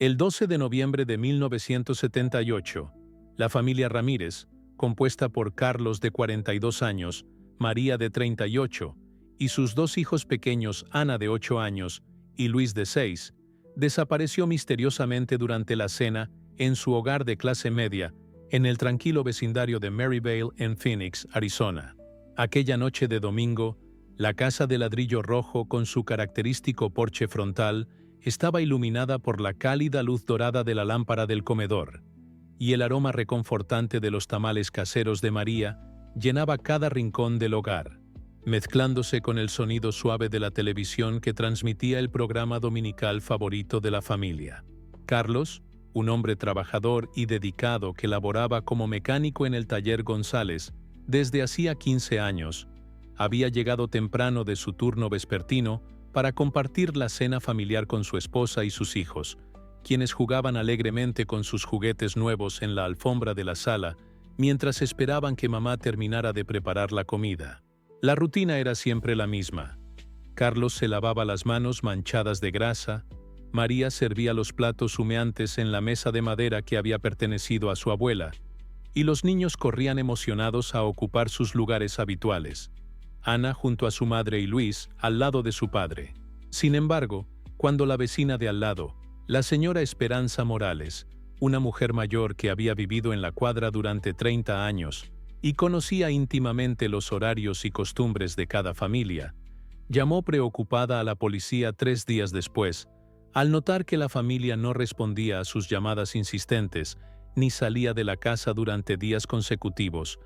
El 12 de noviembre de 1978, la familia Ramírez, compuesta por Carlos de 42 años, María de 38, y sus dos hijos pequeños, Ana de 8 años y Luis de 6, desapareció misteriosamente durante la cena en su hogar de clase media, en el tranquilo vecindario de Maryvale en Phoenix, Arizona. Aquella noche de domingo, la casa de ladrillo rojo con su característico porche frontal estaba iluminada por la cálida luz dorada de la lámpara del comedor, y el aroma reconfortante de los tamales caseros de María llenaba cada rincón del hogar, mezclándose con el sonido suave de la televisión que transmitía el programa dominical favorito de la familia. Carlos, un hombre trabajador y dedicado que laboraba como mecánico en el taller González desde hacía 15 años, había llegado temprano de su turno vespertino para compartir la cena familiar con su esposa y sus hijos, quienes jugaban alegremente con sus juguetes nuevos en la alfombra de la sala mientras esperaban que mamá terminara de preparar la comida. La rutina era siempre la misma. Carlos se lavaba las manos manchadas de grasa, María servía los platos humeantes en la mesa de madera que había pertenecido a su abuela, y los niños corrían emocionados a ocupar sus lugares habituales. Ana junto a su madre y Luis al lado de su padre. Sin embargo, cuando la vecina de al lado, la señora Esperanza Morales, una mujer mayor que había vivido en la cuadra durante 30 años y conocía íntimamente los horarios y costumbres de cada familia, llamó preocupada a la policía 3 días después, al notar que la familia no respondía a sus llamadas insistentes ni salía de la casa durante días consecutivos.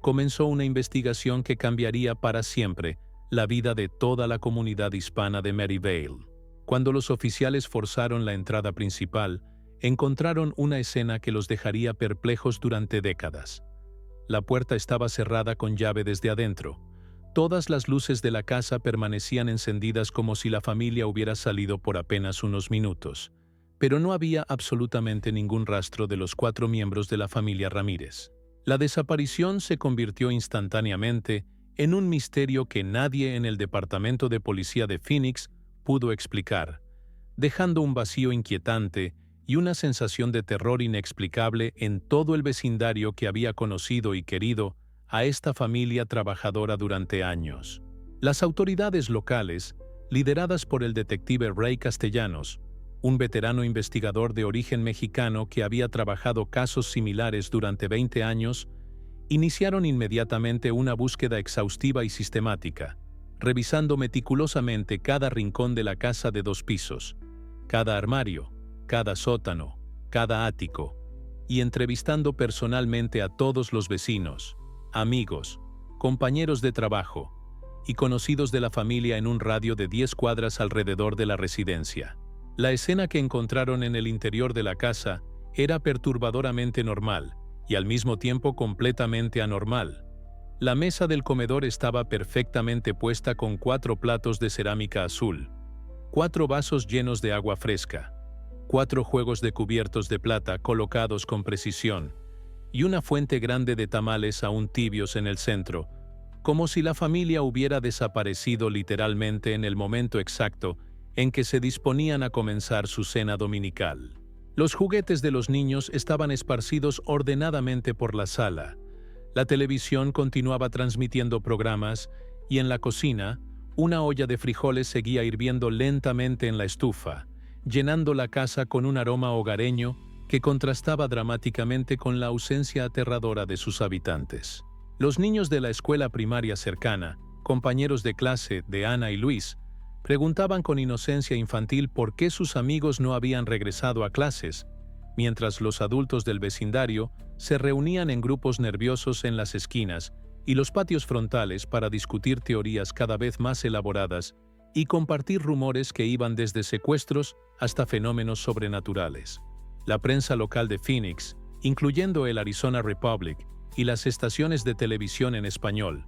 Comenzó una investigación que cambiaría para siempre la vida de toda la comunidad hispana de Maryvale. Cuando los oficiales forzaron la entrada principal, encontraron una escena que los dejaría perplejos durante décadas. La puerta estaba cerrada con llave desde adentro. Todas las luces de la casa permanecían encendidas como si la familia hubiera salido por apenas unos minutos. Pero no había absolutamente ningún rastro de los 4 miembros de la familia Ramírez. La desaparición se convirtió instantáneamente en un misterio que nadie en el Departamento de Policía de Phoenix pudo explicar, dejando un vacío inquietante y una sensación de terror inexplicable en todo el vecindario que había conocido y querido a esta familia trabajadora durante años. Las autoridades locales, lideradas por el detective Ray Castellanos, un veterano investigador de origen mexicano que había trabajado casos similares durante 20 años, iniciaron inmediatamente una búsqueda exhaustiva y sistemática, revisando meticulosamente cada rincón de la casa de 2 pisos, cada armario, cada sótano, cada ático, y entrevistando personalmente a todos los vecinos, amigos, compañeros de trabajo y conocidos de la familia en un radio de 10 cuadras alrededor de la residencia. La escena que encontraron en el interior de la casa era perturbadoramente normal y al mismo tiempo completamente anormal. La mesa del comedor estaba perfectamente puesta con 4 platos de cerámica azul, 4 vasos llenos de agua fresca, 4 juegos de cubiertos de plata colocados con precisión y una fuente grande de tamales aún tibios en el centro, como si la familia hubiera desaparecido literalmente en el momento exacto en que se disponían a comenzar su cena dominical. Los juguetes de los niños estaban esparcidos ordenadamente por la sala. La televisión continuaba transmitiendo programas y en la cocina, una olla de frijoles seguía hirviendo lentamente en la estufa, llenando la casa con un aroma hogareño que contrastaba dramáticamente con la ausencia aterradora de sus habitantes. Los niños de la escuela primaria cercana, compañeros de clase de Ana y Luis, preguntaban con inocencia infantil por qué sus amigos no habían regresado a clases, mientras los adultos del vecindario se reunían en grupos nerviosos en las esquinas y los patios frontales para discutir teorías cada vez más elaboradas y compartir rumores que iban desde secuestros hasta fenómenos sobrenaturales. La prensa local de Phoenix, incluyendo el Arizona Republic y las estaciones de televisión en español,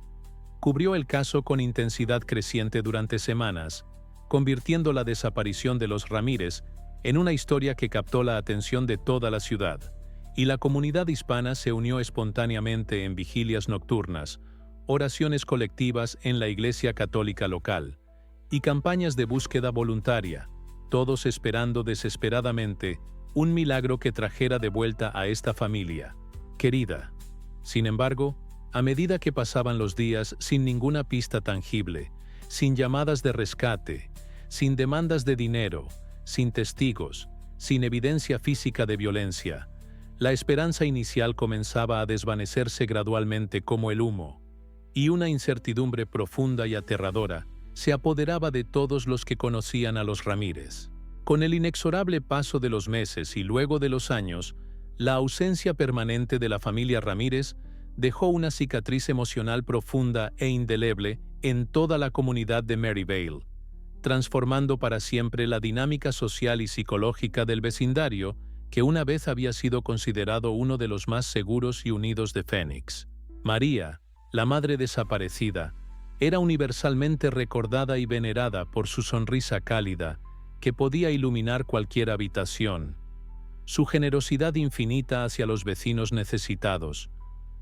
cubrió el caso con intensidad creciente durante semanas, convirtiendo la desaparición de los Ramírez en una historia que captó la atención de toda la ciudad, y la comunidad hispana se unió espontáneamente en vigilias nocturnas, oraciones colectivas en la iglesia católica local, y campañas de búsqueda voluntaria, todos esperando desesperadamente un milagro que trajera de vuelta a esta familia querida. Sin embargo, a medida que pasaban los días sin ninguna pista tangible, sin llamadas de rescate, sin demandas de dinero, sin testigos, sin evidencia física de violencia, la esperanza inicial comenzaba a desvanecerse gradualmente como el humo, y una incertidumbre profunda y aterradora se apoderaba de todos los que conocían a los Ramírez. Con el inexorable paso de los meses y luego de los años, la ausencia permanente de la familia Ramírez dejó una cicatriz emocional profunda e indeleble en toda la comunidad de Maryvale, transformando para siempre la dinámica social y psicológica del vecindario que una vez había sido considerado uno de los más seguros y unidos de Phoenix. María, la madre desaparecida, era universalmente recordada y venerada por su sonrisa cálida, que podía iluminar cualquier habitación, su generosidad infinita hacia los vecinos necesitados,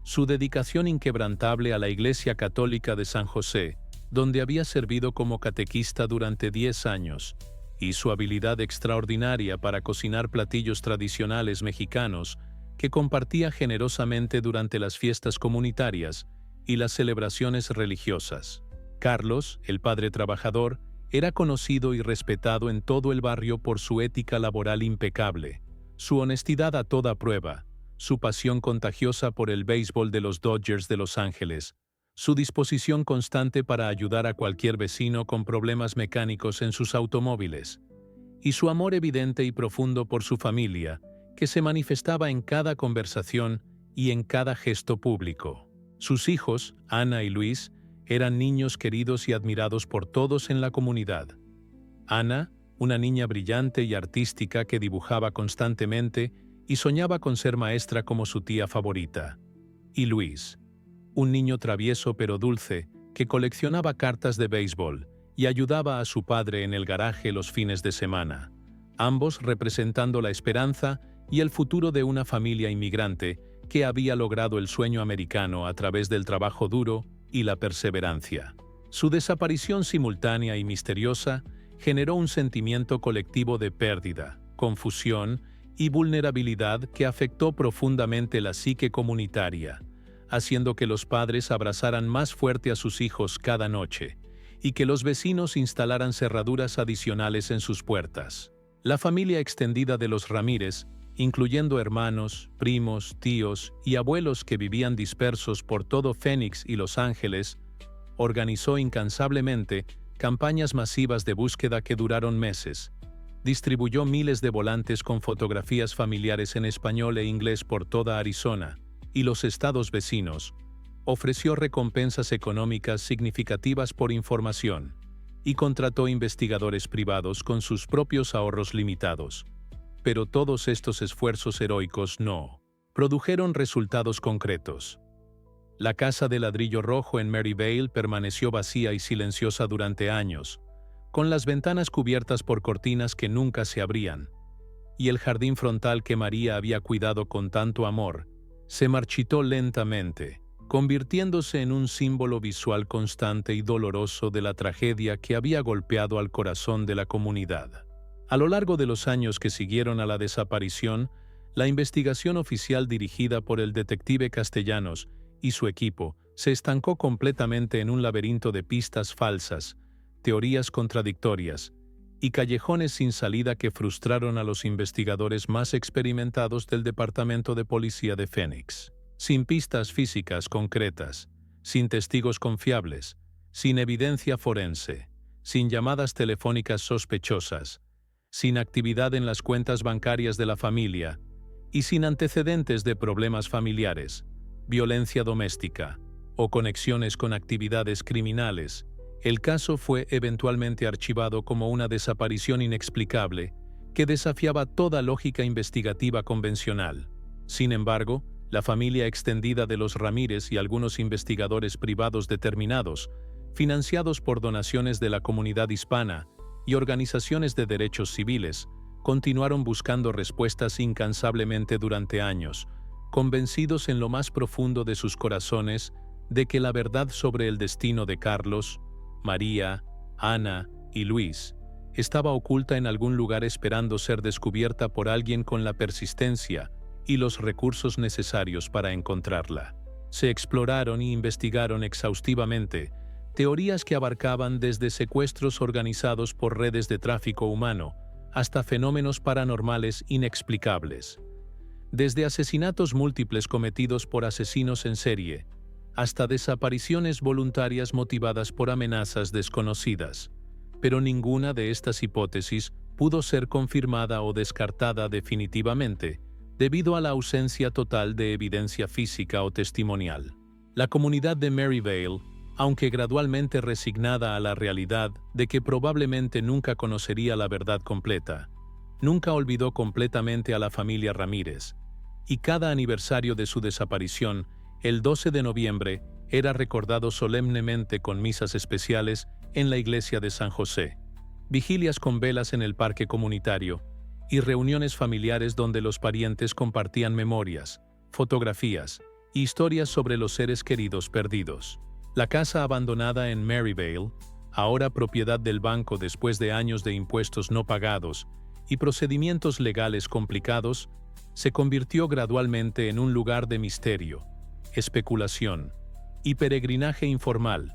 su dedicación inquebrantable a la Iglesia Católica de San José, donde había servido como catequista durante 10 años, y su habilidad extraordinaria para cocinar platillos tradicionales mexicanos que compartía generosamente durante las fiestas comunitarias y las celebraciones religiosas. Carlos, el padre trabajador, era conocido y respetado en todo el barrio por su ética laboral impecable, su honestidad a toda prueba, su pasión contagiosa por el béisbol de los Dodgers de Los Ángeles, su disposición constante para ayudar a cualquier vecino con problemas mecánicos en sus automóviles, y su amor evidente y profundo por su familia, que se manifestaba en cada conversación y en cada gesto público. Sus hijos, Ana y Luis, eran niños queridos y admirados por todos en la comunidad. Ana, una niña brillante y artística que dibujaba constantemente y soñaba con ser maestra como su tía favorita. Y Luis, un niño travieso pero dulce que coleccionaba cartas de béisbol y ayudaba a su padre en el garaje los fines de semana, ambos representando la esperanza y el futuro de una familia inmigrante que había logrado el sueño americano a través del trabajo duro y la perseverancia. Su desaparición simultánea y misteriosa generó un sentimiento colectivo de pérdida, confusión y vulnerabilidad que afectó profundamente la psique comunitaria, haciendo que los padres abrazaran más fuerte a sus hijos cada noche y que los vecinos instalaran cerraduras adicionales en sus puertas. La familia extendida de los Ramírez, incluyendo hermanos, primos, tíos y abuelos que vivían dispersos por todo Phoenix y Los Ángeles, organizó incansablemente campañas masivas de búsqueda que duraron meses, distribuyó miles de volantes con fotografías familiares en español e inglés por toda Arizona y los estados vecinos, ofreció recompensas económicas significativas por información y contrató investigadores privados con sus propios ahorros limitados. Pero todos estos esfuerzos heroicos no produjeron resultados concretos. La casa de ladrillo rojo en Maryvale permaneció vacía y silenciosa durante años, con las ventanas cubiertas por cortinas que nunca se abrían, y el jardín frontal que María había cuidado con tanto amor se marchitó lentamente, convirtiéndose en un símbolo visual constante y doloroso de la tragedia que había golpeado al corazón de la comunidad. A lo largo de los años que siguieron a la desaparición, la investigación oficial dirigida por el detective Castellanos y su equipo se estancó completamente en un laberinto de pistas falsas, teorías contradictorias y callejones sin salida que frustraron a los investigadores más experimentados del Departamento de Policía de Phoenix. Sin pistas físicas concretas, sin testigos confiables, sin evidencia forense, sin llamadas telefónicas sospechosas, sin actividad en las cuentas bancarias de la familia y sin antecedentes de problemas familiares, violencia doméstica o conexiones con actividades criminales, el caso fue eventualmente archivado como una desaparición inexplicable que desafiaba toda lógica investigativa convencional. Sin embargo, la familia extendida de los Ramírez y algunos investigadores privados determinados, financiados por donaciones de la comunidad hispana y organizaciones de derechos civiles, continuaron buscando respuestas incansablemente durante años, convencidos en lo más profundo de sus corazones de que la verdad sobre el destino de Carlos, María, Ana y Luis estaba oculta en algún lugar esperando ser descubierta por alguien con la persistencia y los recursos necesarios para encontrarla. Se exploraron y investigaron exhaustivamente teorías que abarcaban desde secuestros organizados por redes de tráfico humano hasta fenómenos paranormales inexplicables. Desde asesinatos múltiples cometidos por asesinos en serie, hasta desapariciones voluntarias motivadas por amenazas desconocidas. Pero ninguna de estas hipótesis pudo ser confirmada o descartada definitivamente, debido a la ausencia total de evidencia física o testimonial. La comunidad de Maryvale, aunque gradualmente resignada a la realidad de que probablemente nunca conocería la verdad completa, nunca olvidó completamente a la familia Ramírez, y cada aniversario de su desaparición, el 12 de noviembre, era recordado solemnemente con misas especiales en la iglesia de San José, vigilias con velas en el parque comunitario y reuniones familiares donde los parientes compartían memorias, fotografías y historias sobre los seres queridos perdidos. La casa abandonada en Maryvale, ahora propiedad del banco después de años de impuestos no pagados y procedimientos legales complicados, se convirtió gradualmente en un lugar de misterio, especulación y peregrinaje informal,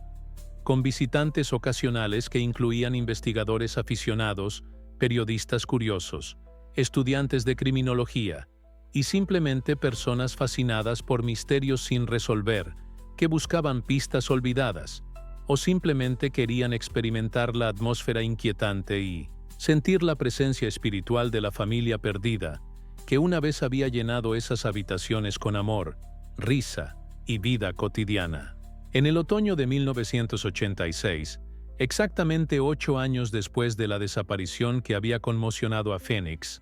con visitantes ocasionales que incluían investigadores aficionados, periodistas curiosos, estudiantes de criminología y simplemente personas fascinadas por misterios sin resolver, que buscaban pistas olvidadas, o simplemente querían experimentar la atmósfera inquietante y sentir la presencia espiritual de la familia perdida, que una vez había llenado esas habitaciones con amor, risa y vida cotidiana. En el otoño de 1986, exactamente 8 años después de la desaparición que había conmocionado a Phoenix,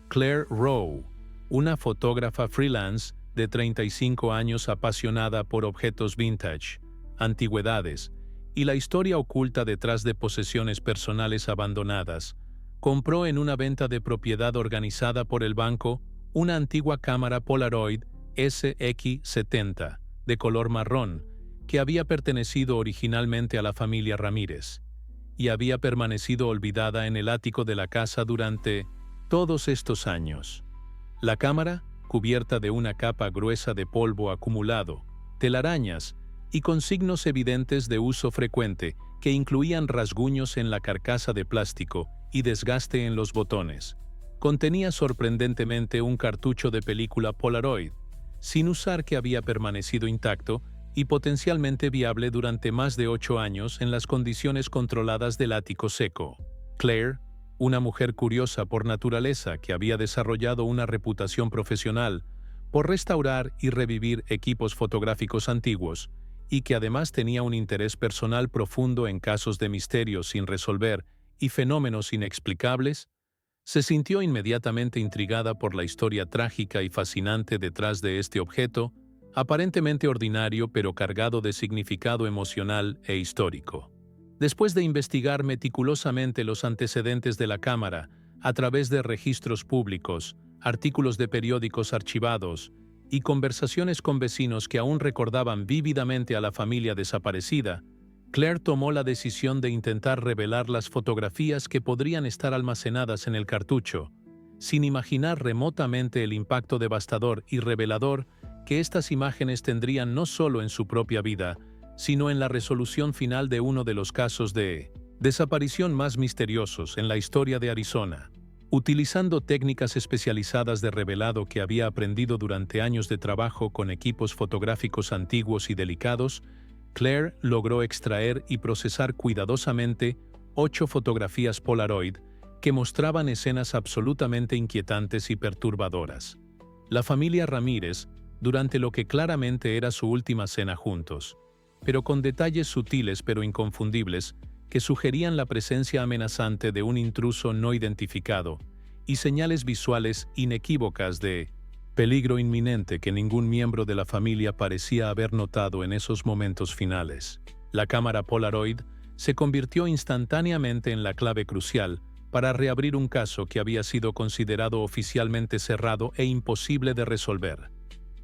Claire Rowe, una fotógrafa freelance de 35 años apasionada por objetos vintage, antigüedades y la historia oculta detrás de posesiones personales abandonadas, compró en una venta de propiedad organizada por el banco una antigua cámara Polaroid SX70 de color marrón que había pertenecido originalmente a la familia Ramírez y había permanecido olvidada en el ático de la casa durante todos estos años. La cámara, cubierta de una capa gruesa de polvo acumulado, telarañas y con signos evidentes de uso frecuente que incluían rasguños en la carcasa de plástico y desgaste en los botones, contenía sorprendentemente un cartucho de película Polaroid, sin usar que había permanecido intacto y potencialmente viable durante más de 8 años en las condiciones controladas del ático seco. Claire, una mujer curiosa por naturaleza que había desarrollado una reputación profesional por restaurar y revivir equipos fotográficos antiguos, y que además tenía un interés personal profundo en casos de misterios sin resolver y fenómenos inexplicables, se sintió inmediatamente intrigada por la historia trágica y fascinante detrás de este objeto, aparentemente ordinario pero cargado de significado emocional e histórico. Después de investigar meticulosamente los antecedentes de la cámara a través de registros públicos, artículos de periódicos archivados y conversaciones con vecinos que aún recordaban vívidamente a la familia desaparecida, Claire tomó la decisión de intentar revelar las fotografías que podrían estar almacenadas en el cartucho, sin imaginar remotamente el impacto devastador y revelador que estas imágenes tendrían no solo en su propia vida, sino en la resolución final de uno de los casos de desaparición más misteriosos en la historia de Arizona. Utilizando técnicas especializadas de revelado que había aprendido durante años de trabajo con equipos fotográficos antiguos y delicados, Claire logró extraer y procesar cuidadosamente 8 fotografías Polaroid que mostraban escenas absolutamente inquietantes y perturbadoras. La familia Ramírez, durante lo que claramente era su última cena juntos, pero con detalles sutiles pero inconfundibles que sugerían la presencia amenazante de un intruso no identificado y señales visuales inequívocas de peligro inminente que ningún miembro de la familia parecía haber notado en esos momentos finales. La cámara Polaroid se convirtió instantáneamente en la clave crucial para reabrir un caso que había sido considerado oficialmente cerrado e imposible de resolver.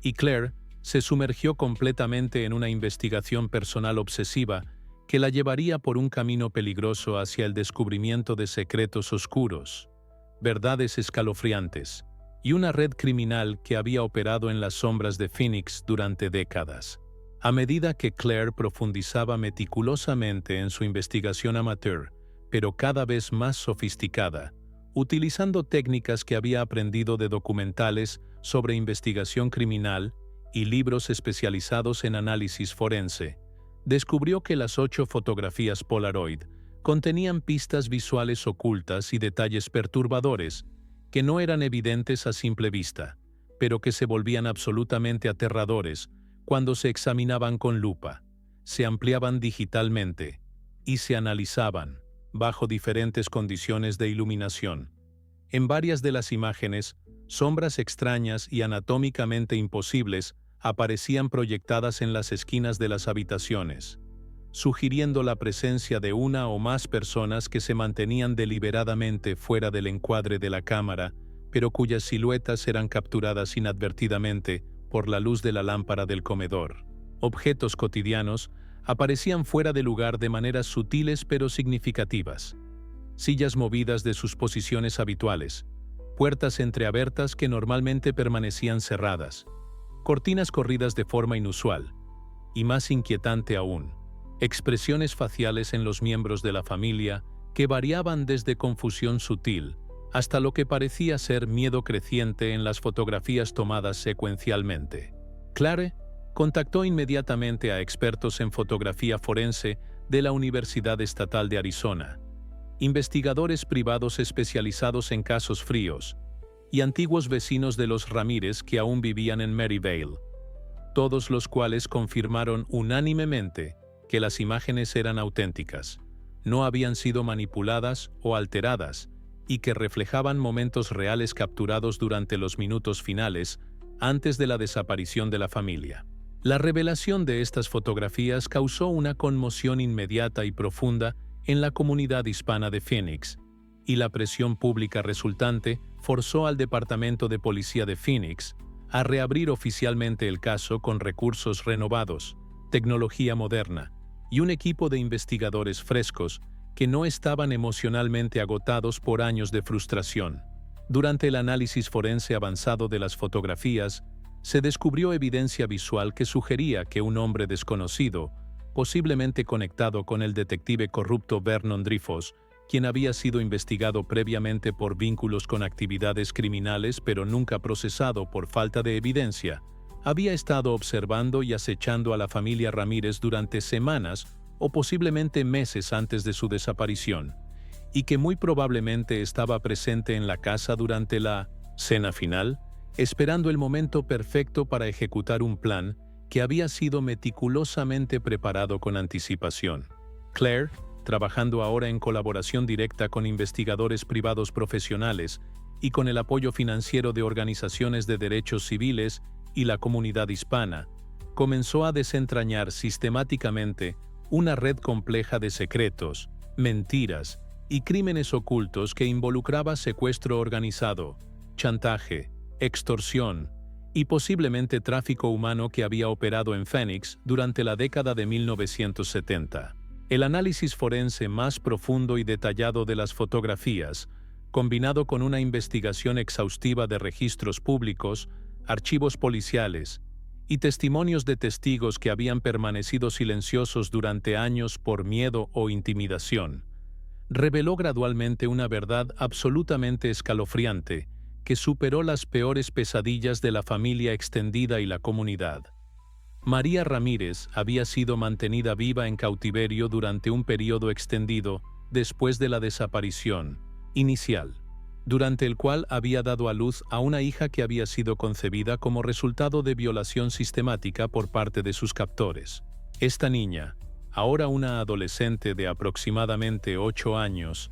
Y Claire se sumergió completamente en una investigación personal obsesiva que la llevaría por un camino peligroso hacia el descubrimiento de secretos oscuros, verdades escalofriantes y una red criminal que había operado en las sombras de Phoenix durante décadas. A medida que Claire profundizaba meticulosamente en su investigación amateur, pero cada vez más sofisticada, utilizando técnicas que había aprendido de documentales sobre investigación criminal y libros especializados en análisis forense, descubrió que las 8 fotografías Polaroid contenían pistas visuales ocultas y detalles perturbadores que no eran evidentes a simple vista, pero que se volvían absolutamente aterradores cuando se examinaban con lupa, se ampliaban digitalmente y se analizaban bajo diferentes condiciones de iluminación. En varias de las imágenes, sombras extrañas y anatómicamente imposibles aparecían proyectadas en las esquinas de las habitaciones, sugiriendo la presencia de una o más personas que se mantenían deliberadamente fuera del encuadre de la cámara, pero cuyas siluetas eran capturadas inadvertidamente por la luz de la lámpara del comedor. Objetos cotidianos aparecían fuera de lugar de maneras sutiles pero significativas. Sillas movidas de sus posiciones habituales, puertas entreabiertas que normalmente permanecían cerradas, cortinas corridas de forma inusual, y más inquietante aún, expresiones faciales en los miembros de la familia que variaban desde confusión sutil hasta lo que parecía ser miedo creciente en las fotografías tomadas secuencialmente. Claire contactó inmediatamente a expertos en fotografía forense de la Universidad Estatal de Arizona, investigadores privados especializados en casos fríos y antiguos vecinos de los Ramírez que aún vivían en Maryvale, todos los cuales confirmaron unánimemente que las imágenes eran auténticas, no habían sido manipuladas o alteradas y que reflejaban momentos reales capturados durante los minutos finales antes de la desaparición de la familia. La revelación de estas fotografías causó una conmoción inmediata y profunda en la comunidad hispana de Phoenix, y la presión pública resultante forzó al Departamento de Policía de Phoenix a reabrir oficialmente el caso con recursos renovados, tecnología moderna y un equipo de investigadores frescos que no estaban emocionalmente agotados por años de frustración. Durante el análisis forense avanzado de las fotografías, se descubrió evidencia visual que sugería que un hombre desconocido, posiblemente conectado con el detective corrupto Vernon Dreyfus, quien había sido investigado previamente por vínculos con actividades criminales pero nunca procesado por falta de evidencia, había estado observando y acechando a la familia Ramírez durante semanas o posiblemente meses antes de su desaparición, y que muy probablemente estaba presente en la casa durante la cena final, esperando el momento perfecto para ejecutar un plan que había sido meticulosamente preparado con anticipación. Claire, trabajando ahora en colaboración directa con investigadores privados profesionales y con el apoyo financiero de organizaciones de derechos civiles y la comunidad hispana, comenzó a desentrañar sistemáticamente una red compleja de secretos, mentiras y crímenes ocultos que involucraba secuestro organizado, chantaje, extorsión y posiblemente tráfico humano que había operado en Phoenix durante la década de 1970. El análisis forense más profundo y detallado de las fotografías, combinado con una investigación exhaustiva de registros públicos, archivos policiales y testimonios de testigos que habían permanecido silenciosos durante años por miedo o intimidación, reveló gradualmente una verdad absolutamente escalofriante que superó las peores pesadillas de la familia extendida y la comunidad. María Ramírez había sido mantenida viva en cautiverio durante un periodo extendido después de la desaparición inicial, durante el cual había dado a luz a una hija que había sido concebida como resultado de violación sistemática por parte de sus captores. Esta niña, ahora una adolescente de aproximadamente 8 años,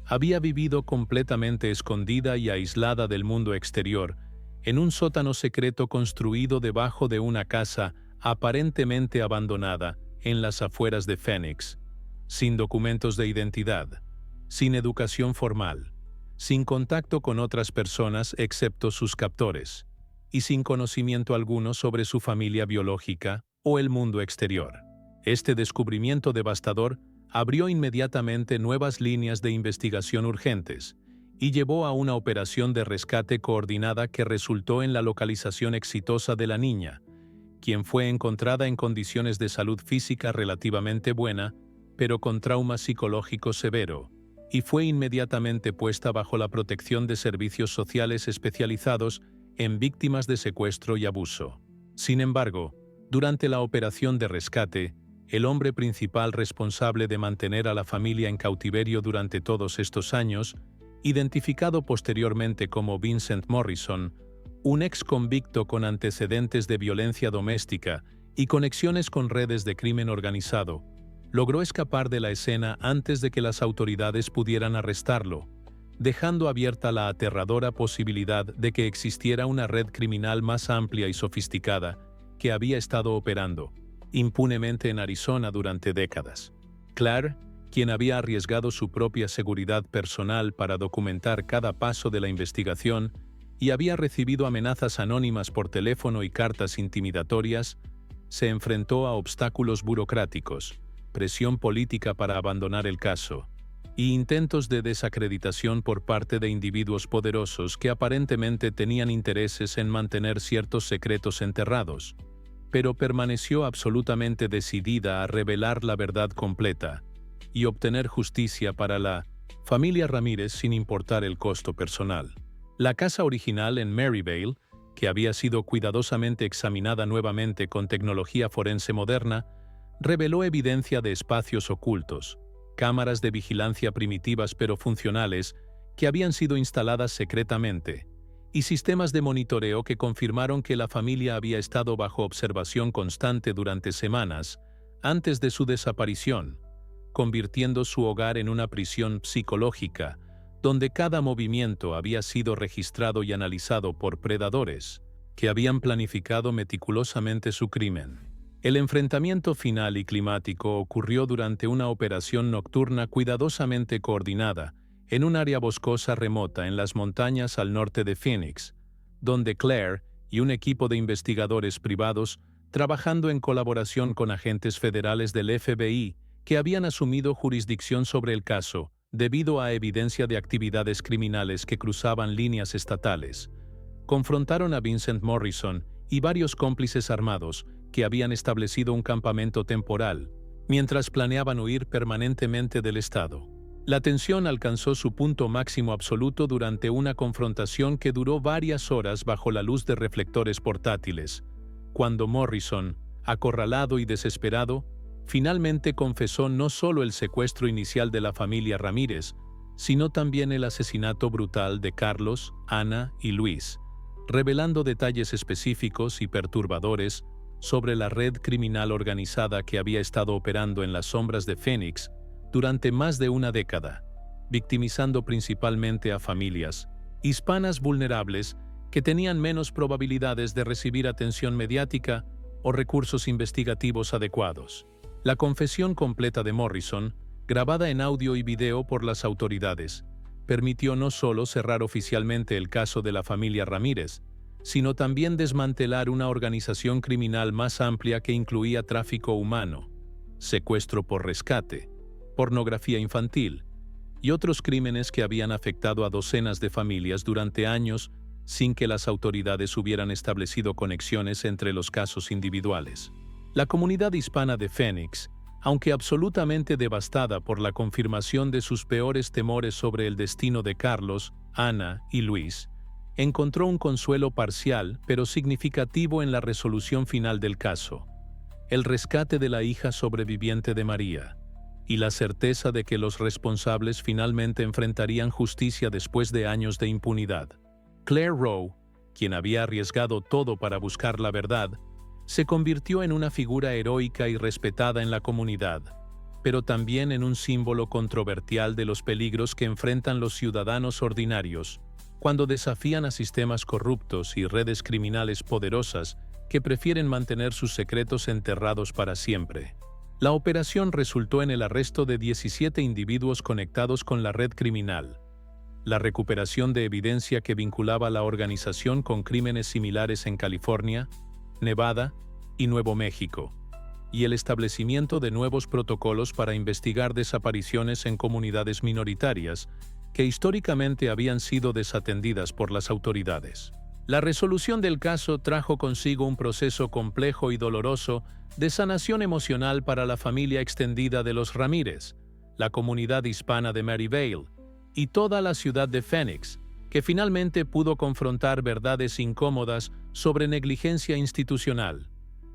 había vivido completamente escondida y aislada del mundo exterior en un sótano secreto construido debajo de una casa aparentemente abandonada en las afueras de Phoenix, sin documentos de identidad, sin educación formal, sin contacto con otras personas excepto sus captores, y sin conocimiento alguno sobre su familia biológica o el mundo exterior. Este descubrimiento devastador abrió inmediatamente nuevas líneas de investigación urgentes y llevó a una operación de rescate coordinada que resultó en la localización exitosa de la niña, quien fue encontrada en condiciones de salud física relativamente buena, pero con trauma psicológico severo, y fue inmediatamente puesta bajo la protección de servicios sociales especializados en víctimas de secuestro y abuso. Sin embargo, durante la operación de rescate, el hombre principal responsable de mantener a la familia en cautiverio durante todos estos años, identificado posteriormente como Vincent Morrison, un ex convicto con antecedentes de violencia doméstica y conexiones con redes de crimen organizado, logró escapar de la escena antes de que las autoridades pudieran arrestarlo, dejando abierta la aterradora posibilidad de que existiera una red criminal más amplia y sofisticada que había estado operando impunemente en Arizona durante décadas. Claire, quien había arriesgado su propia seguridad personal para documentar cada paso de la investigación y había recibido amenazas anónimas por teléfono y cartas intimidatorias, se enfrentó a obstáculos burocráticos, presión política para abandonar el caso, y intentos de desacreditación por parte de individuos poderosos que aparentemente tenían intereses en mantener ciertos secretos enterrados, pero permaneció absolutamente decidida a revelar la verdad completa y obtener justicia para la familia Ramírez sin importar el costo personal. La casa original en Maryvale, que había sido cuidadosamente examinada nuevamente con tecnología forense moderna, reveló evidencia de espacios ocultos, cámaras de vigilancia primitivas pero funcionales que habían sido instaladas secretamente, y sistemas de monitoreo que confirmaron que la familia había estado bajo observación constante durante semanas antes de su desaparición, convirtiendo su hogar en una prisión psicológica, donde cada movimiento había sido registrado y analizado por predadores que habían planificado meticulosamente su crimen. El enfrentamiento final y climático ocurrió durante una operación nocturna cuidadosamente coordinada en un área boscosa remota en las montañas al norte de Phoenix, donde Claire y un equipo de investigadores privados, trabajando en colaboración con agentes federales del FBI que habían asumido jurisdicción sobre el caso debido a evidencia de actividades criminales que cruzaban líneas estatales, confrontaron a Vincent Morrison y varios cómplices armados que habían establecido un campamento temporal, mientras planeaban huir permanentemente del estado. La tensión alcanzó su punto máximo absoluto durante una confrontación que duró varias horas bajo la luz de reflectores portátiles, cuando Morrison, acorralado y desesperado, finalmente confesó no solo el secuestro inicial de la familia Ramírez, sino también el asesinato brutal de Carlos, Ana y Luis, revelando detalles específicos y perturbadores sobre la red criminal organizada que había estado operando en las sombras de Phoenix durante más de una década, victimizando principalmente a familias hispanas vulnerables que tenían menos probabilidades de recibir atención mediática o recursos investigativos adecuados. La confesión completa de Morrison, grabada en audio y video por las autoridades, permitió no solo cerrar oficialmente el caso de la familia Ramírez, sino también desmantelar una organización criminal más amplia que incluía tráfico humano, secuestro por rescate, pornografía infantil y otros crímenes que habían afectado a docenas de familias durante años sin que las autoridades hubieran establecido conexiones entre los casos individuales. La comunidad hispana de Phoenix, aunque absolutamente devastada por la confirmación de sus peores temores sobre el destino de Carlos, Ana y Luis, encontró un consuelo parcial pero significativo en la resolución final del caso: el rescate de la hija sobreviviente de María, y la certeza de que los responsables finalmente enfrentarían justicia después de años de impunidad. Claire Rowe, quien había arriesgado todo para buscar la verdad, se convirtió en una figura heroica y respetada en la comunidad, pero también en un símbolo controversial de los peligros que enfrentan los ciudadanos ordinarios cuando desafían a sistemas corruptos y redes criminales poderosas que prefieren mantener sus secretos enterrados para siempre. La operación resultó en el arresto de 17 individuos conectados con la red criminal, la recuperación de evidencia que vinculaba la organización con crímenes similares en California, Nevada y Nuevo México, y el establecimiento de nuevos protocolos para investigar desapariciones en comunidades minoritarias que históricamente habían sido desatendidas por las autoridades. La resolución del caso trajo consigo un proceso complejo y doloroso de sanación emocional para la familia extendida de los Ramírez, la comunidad hispana de Maryvale y toda la ciudad de Phoenix, que finalmente pudo confrontar verdades incómodas sobre negligencia institucional,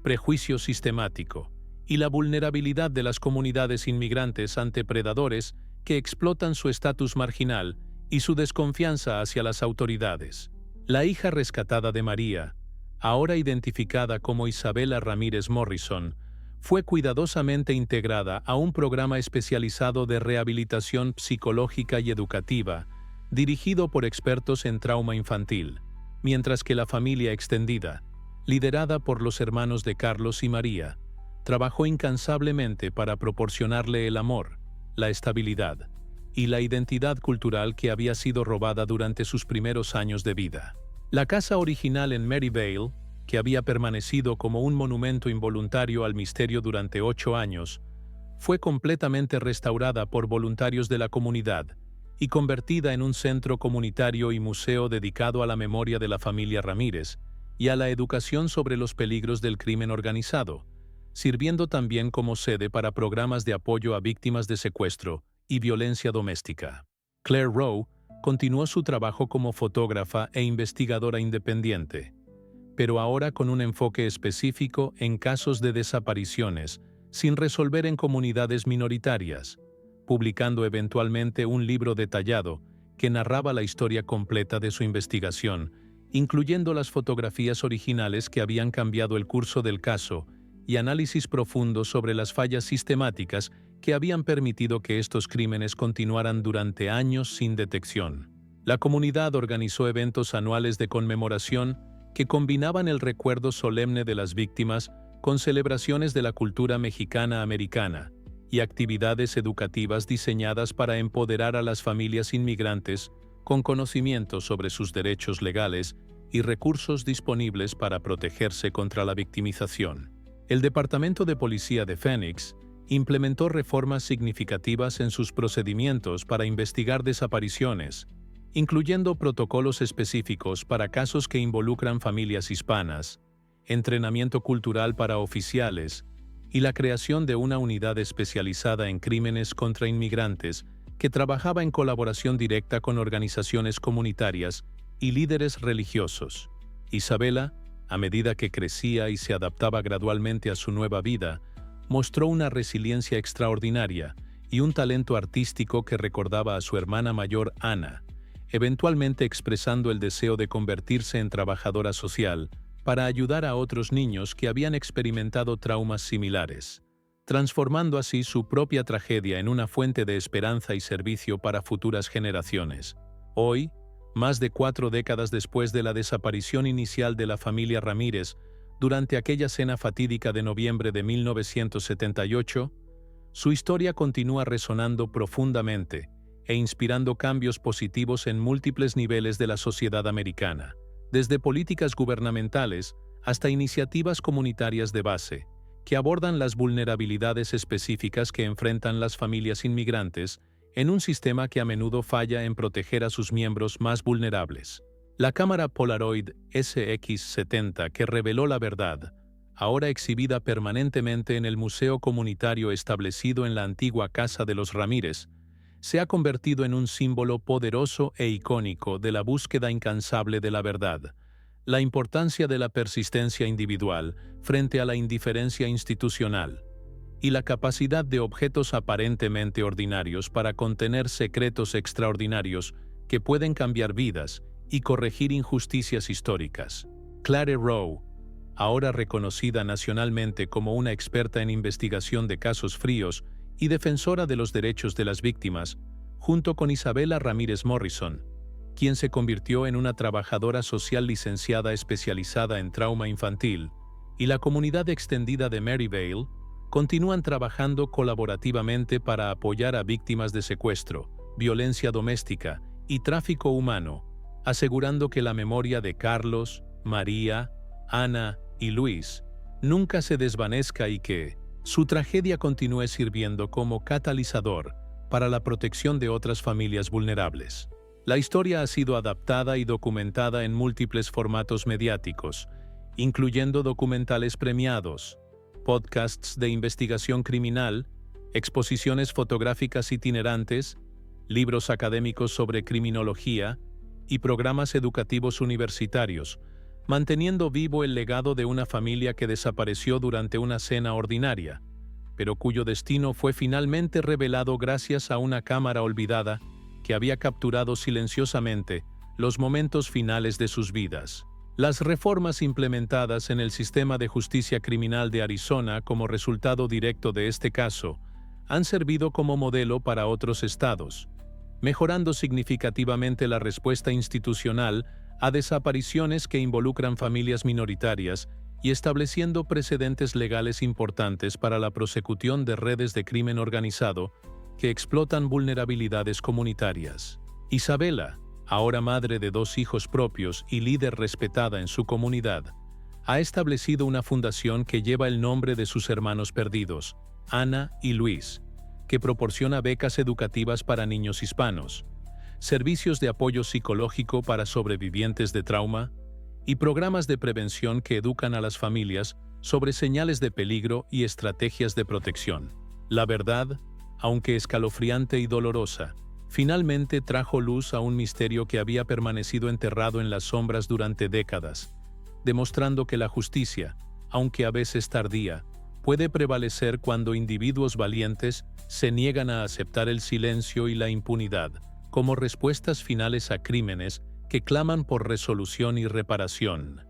prejuicio sistemático y la vulnerabilidad de las comunidades inmigrantes ante predadores que explotan su estatus marginal y su desconfianza hacia las autoridades. La hija rescatada de María, ahora identificada como Isabela Ramírez Morrison, fue cuidadosamente integrada a un programa especializado de rehabilitación psicológica y educativa, dirigido por expertos en trauma infantil, mientras que la familia extendida, liderada por los hermanos de Carlos y María, trabajó incansablemente para proporcionarle el amor, la estabilidad y la identidad cultural que había sido robada durante sus primeros años de vida. La casa original en Maryvale, que había permanecido como un monumento involuntario al misterio durante 8 años, fue completamente restaurada por voluntarios de la comunidad y convertida en un centro comunitario y museo dedicado a la memoria de la familia Ramírez y a la educación sobre los peligros del crimen organizado, sirviendo también como sede para programas de apoyo a víctimas de secuestro y violencia doméstica. Claire Rowe continuó su trabajo como fotógrafa e investigadora independiente, pero ahora con un enfoque específico en casos de desapariciones sin resolver en comunidades minoritarias, publicando eventualmente un libro detallado que narraba la historia completa de su investigación, incluyendo las fotografías originales que habían cambiado el curso del caso y análisis profundo sobre las fallas sistemáticas que habían permitido que estos crímenes continuaran durante años sin detección. La comunidad organizó eventos anuales de conmemoración que combinaban el recuerdo solemne de las víctimas con celebraciones de la cultura mexicana-americana y actividades educativas diseñadas para empoderar a las familias inmigrantes con conocimiento sobre sus derechos legales y recursos disponibles para protegerse contra la victimización. El Departamento de Policía de Phoenix implementó reformas significativas en sus procedimientos para investigar desapariciones, incluyendo protocolos específicos para casos que involucran familias hispanas, entrenamiento cultural para oficiales y la creación de una unidad especializada en crímenes contra inmigrantes que trabajaba en colaboración directa con organizaciones comunitarias y líderes religiosos. Isabela, a medida que crecía y se adaptaba gradualmente a su nueva vida, mostró una resiliencia extraordinaria y un talento artístico que recordaba a su hermana mayor Ana, eventualmente expresando el deseo de convertirse en trabajadora social para ayudar a otros niños que habían experimentado traumas similares, transformando así su propia tragedia en una fuente de esperanza y servicio para futuras generaciones. Hoy, más de 4 décadas después de la desaparición inicial de la familia Ramírez, durante aquella cena fatídica de noviembre de 1978, su historia continúa resonando profundamente e inspirando cambios positivos en múltiples niveles de la sociedad americana, desde políticas gubernamentales hasta iniciativas comunitarias de base, que abordan las vulnerabilidades específicas que enfrentan las familias inmigrantes en un sistema que a menudo falla en proteger a sus miembros más vulnerables. La cámara Polaroid SX70 que reveló la verdad, ahora exhibida permanentemente en el museo comunitario establecido en la antigua casa de los Ramírez, se ha convertido en un símbolo poderoso e icónico de la búsqueda incansable de la verdad, la importancia de la persistencia individual frente a la indiferencia institucional, y la capacidad de objetos aparentemente ordinarios para contener secretos extraordinarios que pueden cambiar vidas y corregir injusticias históricas. Claire Rowe, ahora reconocida nacionalmente como una experta en investigación de casos fríos y defensora de los derechos de las víctimas, junto con Isabela Ramírez Morrison, quien se convirtió en una trabajadora social licenciada especializada en trauma infantil, y la comunidad extendida de Maryvale, continúan trabajando colaborativamente para apoyar a víctimas de secuestro, violencia doméstica y tráfico humano, asegurando que la memoria de Carlos, María, Ana y Luis nunca se desvanezca y que, su tragedia continúe sirviendo como catalizador para la protección de otras familias vulnerables. La historia ha sido adaptada y documentada en múltiples formatos mediáticos, incluyendo documentales premiados, podcasts de investigación criminal, exposiciones fotográficas itinerantes, libros académicos sobre criminología y programas educativos universitarios, manteniendo vivo el legado de una familia que desapareció durante una cena ordinaria, pero cuyo destino fue finalmente revelado gracias a una cámara olvidada que había capturado silenciosamente los momentos finales de sus vidas. Las reformas implementadas en el sistema de justicia criminal de Arizona como resultado directo de este caso han servido como modelo para otros estados, mejorando significativamente la respuesta institucional a desapariciones que involucran familias minoritarias y estableciendo precedentes legales importantes para la prosecución de redes de crimen organizado que explotan vulnerabilidades comunitarias. Isabela, ahora madre de 2 hijos propios y líder respetada en su comunidad, ha establecido una fundación que lleva el nombre de sus hermanos perdidos, Ana y Luis, que proporciona becas educativas para niños hispanos, servicios de apoyo psicológico para sobrevivientes de trauma y programas de prevención que educan a las familias sobre señales de peligro y estrategias de protección. La verdad, aunque escalofriante y dolorosa, finalmente trajo luz a un misterio que había permanecido enterrado en las sombras durante décadas, demostrando que la justicia, aunque a veces tardía, puede prevalecer cuando individuos valientes se niegan a aceptar el silencio y la impunidad como respuestas finales a crímenes que claman por resolución y reparación.